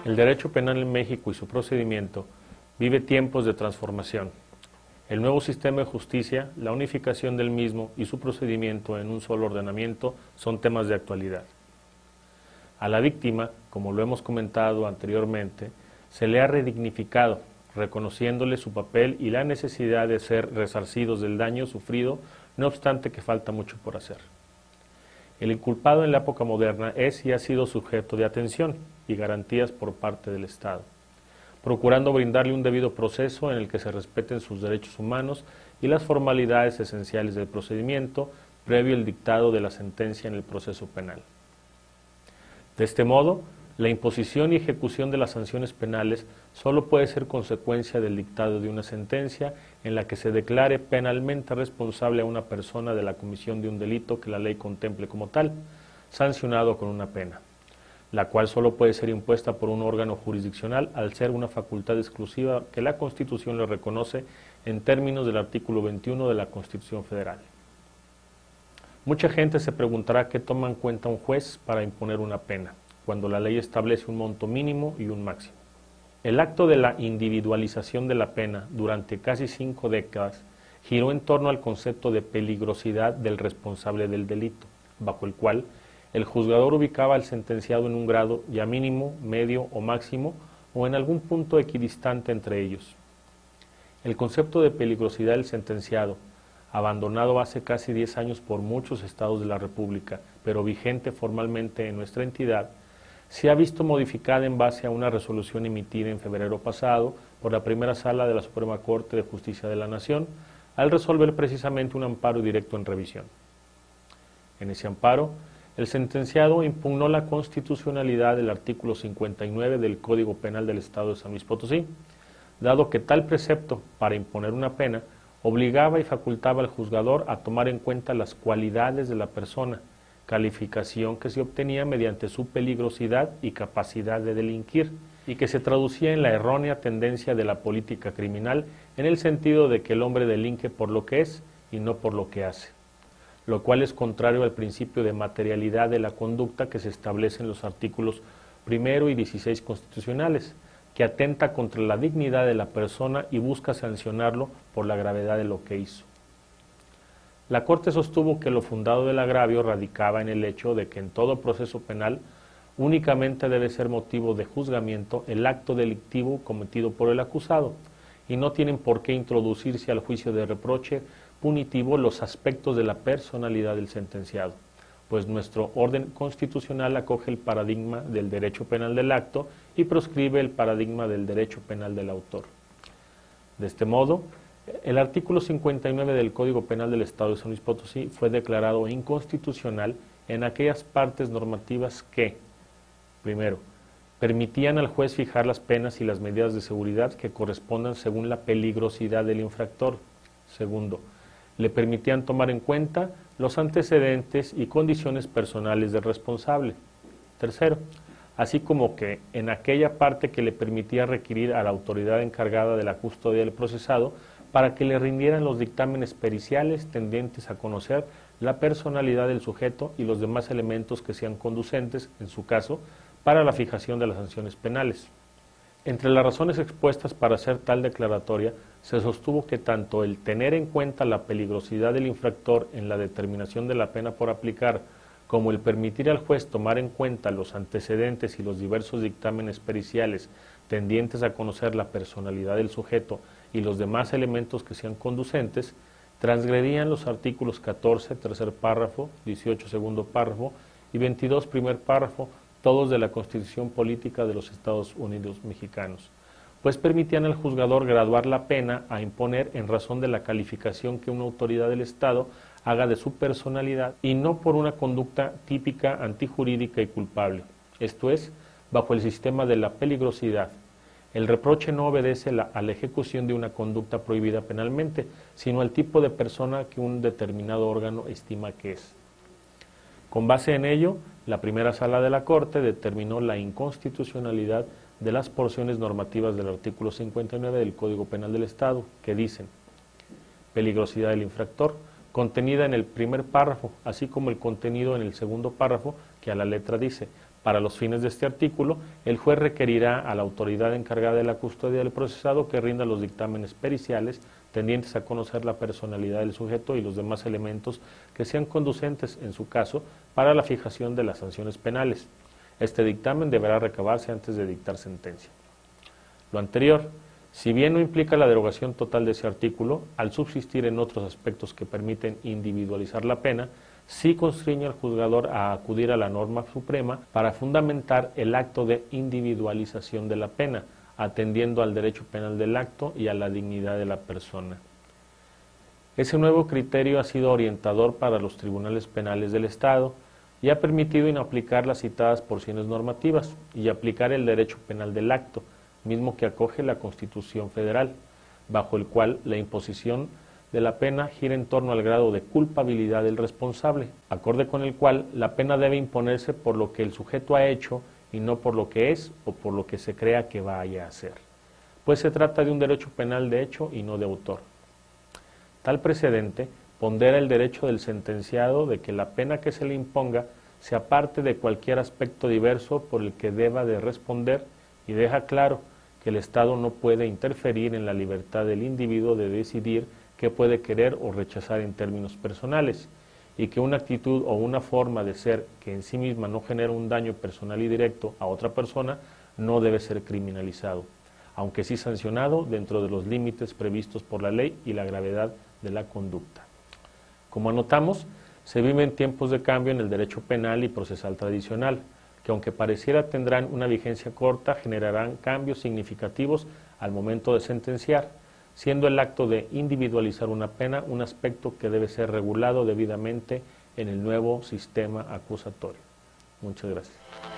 El derecho penal en México y su procedimiento vive tiempos de transformación. El nuevo sistema de justicia, la unificación del mismo y su procedimiento en un solo ordenamiento son temas de actualidad. A la víctima, como lo hemos comentado anteriormente, se le ha redignificado, reconociéndole su papel y la necesidad de ser resarcidos del daño sufrido, no obstante que falta mucho por hacer. El inculpado en la época moderna es y ha sido sujeto de atención y garantías por parte del Estado, procurando brindarle un debido proceso en el que se respeten sus derechos humanos y las formalidades esenciales del procedimiento, previo el dictado de la sentencia en el proceso penal. De este modo, la imposición y ejecución de las sanciones penales solo puede ser consecuencia del dictado de una sentencia en la que se declare penalmente responsable a una persona de la comisión de un delito que la ley contemple como tal, sancionado con una pena, la cual solo puede ser impuesta por un órgano jurisdiccional al ser una facultad exclusiva que la Constitución le reconoce en términos del artículo 21 de la Constitución Federal. Mucha gente se preguntará qué toma en cuenta un juez para imponer una pena, cuando la ley establece un monto mínimo y un máximo. El acto de la individualización de la pena durante casi 5 décadas giró en torno al concepto de peligrosidad del responsable del delito, bajo el cual el juzgador ubicaba al sentenciado en un grado ya mínimo, medio o máximo, o en algún punto equidistante entre ellos. El concepto de peligrosidad del sentenciado, abandonado hace casi 10 años por muchos estados de la República, pero vigente formalmente en nuestra entidad, se ha visto modificada en base a una resolución emitida en febrero pasado por la primera sala de la Suprema Corte de Justicia de la Nación, al resolver precisamente un amparo directo en revisión. En ese amparo, el sentenciado impugnó la constitucionalidad del artículo 59 del Código Penal del Estado de San Luis Potosí, dado que tal precepto, para imponer una pena, obligaba y facultaba al juzgador a tomar en cuenta las cualidades de la persona, calificación que se obtenía mediante su peligrosidad y capacidad de delinquir, y que se traducía en la errónea tendencia de la política criminal en el sentido de que el hombre delinque por lo que es y no por lo que hace, lo cual es contrario al principio de materialidad de la conducta que se establece en los artículos 1 y 16 constitucionales, que atenta contra la dignidad de la persona y busca sancionarlo por la gravedad de lo que hizo. La Corte sostuvo que lo fundado del agravio radicaba en el hecho de que en todo proceso penal únicamente debe ser motivo de juzgamiento el acto delictivo cometido por el acusado, y no tienen por qué introducirse al juicio de reproche punitivo los aspectos de la personalidad del sentenciado, pues nuestro orden constitucional acoge el paradigma del derecho penal del acto y proscribe el paradigma del derecho penal del autor. De este modo, el artículo 59 del Código Penal del Estado de San Luis Potosí fue declarado inconstitucional en aquellas partes normativas que, primero, permitían al juez fijar las penas y las medidas de seguridad que correspondan según la peligrosidad del infractor. Segundo, le permitían tomar en cuenta los antecedentes y condiciones personales del responsable. Tercero, así como que en aquella parte que le permitía requerir a la autoridad encargada de la custodia del procesado para que le rindieran los dictámenes periciales tendientes a conocer la personalidad del sujeto y los demás elementos que sean conducentes, en su caso, para la fijación de las sanciones penales. Entre las razones expuestas para hacer tal declaratoria, se sostuvo que tanto el tener en cuenta la peligrosidad del infractor en la determinación de la pena por aplicar, como el permitir al juez tomar en cuenta los antecedentes y los diversos dictámenes periciales tendientes a conocer la personalidad del sujeto y los demás elementos que sean conducentes, transgredían los artículos 14, tercer párrafo, 18, segundo párrafo y 22, primer párrafo, todos de la Constitución Política de los Estados Unidos Mexicanos, pues permitían al juzgador graduar la pena a imponer en razón de la calificación que una autoridad del Estado haga de su personalidad y no por una conducta típica, antijurídica y culpable, esto es, bajo el sistema de la peligrosidad. El reproche no obedece a la ejecución de una conducta prohibida penalmente, sino al tipo de persona que un determinado órgano estima que es. Con base en ello, la primera sala de la Corte determinó la inconstitucionalidad de las porciones normativas del artículo 59 del Código Penal del Estado, que dicen: peligrosidad del infractor, contenida en el primer párrafo, así como el contenido en el segundo párrafo, que a la letra dice: para los fines de este artículo, el juez requerirá a la autoridad encargada de la custodia del procesado que rinda los dictámenes periciales tendientes a conocer la personalidad del sujeto y los demás elementos que sean conducentes, en su caso, para la fijación de las sanciones penales. Este dictamen deberá recabarse antes de dictar sentencia. Lo anterior, si bien no implica la derogación total de ese artículo, al subsistir en otros aspectos que permiten individualizar la pena, sí constriñe al juzgador a acudir a la norma suprema para fundamentar el acto de individualización de la pena, atendiendo al derecho penal del acto y a la dignidad de la persona. Ese nuevo criterio ha sido orientador para los tribunales penales del Estado y ha permitido inaplicar las citadas porciones normativas y aplicar el derecho penal del acto, mismo que acoge la Constitución Federal, bajo el cual la imposición de la pena gira en torno al grado de culpabilidad del responsable, acorde con el cual la pena debe imponerse por lo que el sujeto ha hecho y no por lo que es o por lo que se crea que vaya a hacer, pues se trata de un derecho penal de hecho y no de autor. Tal precedente pondera el derecho del sentenciado de que la pena que se le imponga se aparte de cualquier aspecto diverso por el que deba de responder y deja claro que el Estado no puede interferir en la libertad del individuo de decidir qué puede querer o rechazar en términos personales, y que una actitud o una forma de ser que en sí misma no genera un daño personal y directo a otra persona no debe ser criminalizado, aunque sí sancionado dentro de los límites previstos por la ley y la gravedad de la conducta. Como anotamos, se viven tiempos de cambio en el derecho penal y procesal tradicional, que aunque pareciera tendrán una vigencia corta, generarán cambios significativos al momento de sentenciar, siendo el acto de individualizar una pena un aspecto que debe ser regulado debidamente en el nuevo sistema acusatorio. Muchas gracias.